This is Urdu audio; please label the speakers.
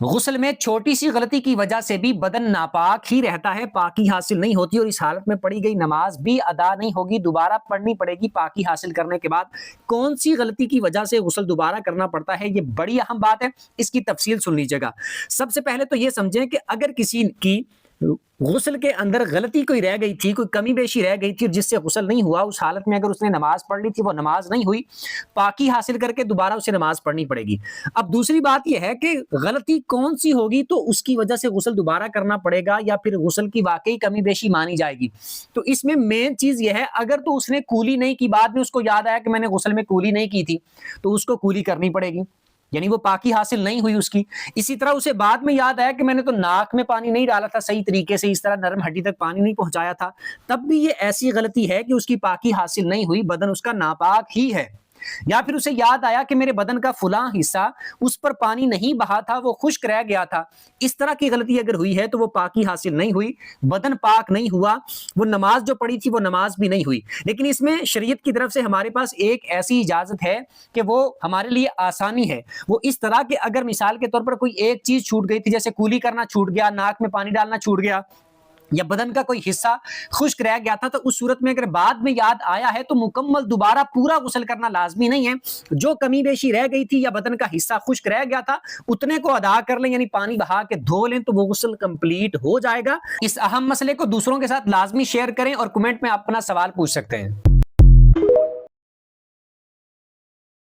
Speaker 1: غسل میں چھوٹی سی غلطی کی وجہ سے بھی بدن ناپاک ہی رہتا ہے، پاکی حاصل نہیں ہوتی، اور اس حالت میں پڑھی گئی نماز بھی ادا نہیں ہوگی، دوبارہ پڑھنی پڑے گی پاکی حاصل کرنے کے بعد۔ کون سی غلطی کی وجہ سے غسل دوبارہ کرنا پڑتا ہے، یہ بڑی اہم بات ہے، اس کی تفصیل سن لیجیے گا۔ سب سے پہلے تو یہ سمجھیں کہ اگر کسی کی غسل کے اندر غلطی کوئی رہ گئی تھی، کوئی کمی بیشی رہ گئی تھی جس سے غسل نہیں ہوا، اس حالت میں اگر اس نے نماز پڑھ لی تھی، وہ نماز نہیں ہوئی، پاکی حاصل کر کے دوبارہ اسے نماز پڑھنی پڑے گی۔ اب دوسری بات یہ ہے کہ غلطی کون سی ہوگی تو اس کی وجہ سے غسل دوبارہ کرنا پڑے گا، یا پھر غسل کی واقعی کمی بیشی مانی جائے گی۔ تو اس میں مین چیز یہ ہے، اگر تو اس نے کولی نہیں کی، بعد میں اس کو یاد آیا کہ میں نے غسل میں کولی نہیں کی تھی، تو اس کو کولی کرنی پڑے گی، یعنی وہ پاکی حاصل نہیں ہوئی اس کی۔ اسی طرح اسے بعد میں یاد آیا کہ میں نے تو ناک میں پانی نہیں ڈالا تھا صحیح طریقے سے، اس طرح نرم ہڈی تک پانی نہیں پہنچایا تھا، تب بھی یہ ایسی غلطی ہے کہ اس کی پاکی حاصل نہیں ہوئی، بدن اس کا ناپاک ہی ہے۔ یا پھر اسے یاد آیا کہ میرے بدن کا فلاں حصہ اس پر پانی نہیں بہا تھا، وہ خشک رہ گیا تھا، اس طرح کی غلطی اگر ہوئی ہے تو وہ پاکی حاصل نہیں ہوئی، بدن پاک نہیں ہوا، وہ نماز جو پڑھی تھی وہ نماز بھی نہیں ہوئی۔ لیکن اس میں شریعت کی طرف سے ہمارے پاس ایک ایسی اجازت ہے کہ وہ ہمارے لیے آسانی ہے، وہ اس طرح کہ اگر مثال کے طور پر کوئی ایک چیز چھوٹ گئی تھی، جیسے کولی کرنا چھوٹ گیا، ناک میں پانی ڈالنا چھوٹ گیا، یا بدن کا کوئی حصہ خشک رہ گیا تھا، تو اس صورت میں اگر بعد میں یاد آیا ہے تو مکمل دوبارہ پورا غسل کرنا لازمی نہیں ہے، جو کمی بیشی رہ گئی تھی یا بدن کا حصہ خشک رہ گیا تھا اتنے کو ادا کر لیں، یعنی پانی بہا کے دھو لیں تو وہ غسل کمپلیٹ ہو جائے گا۔ اس اہم مسئلے کو دوسروں کے ساتھ لازمی شیئر کریں اور کمنٹ میں اپنا سوال پوچھ سکتے ہیں۔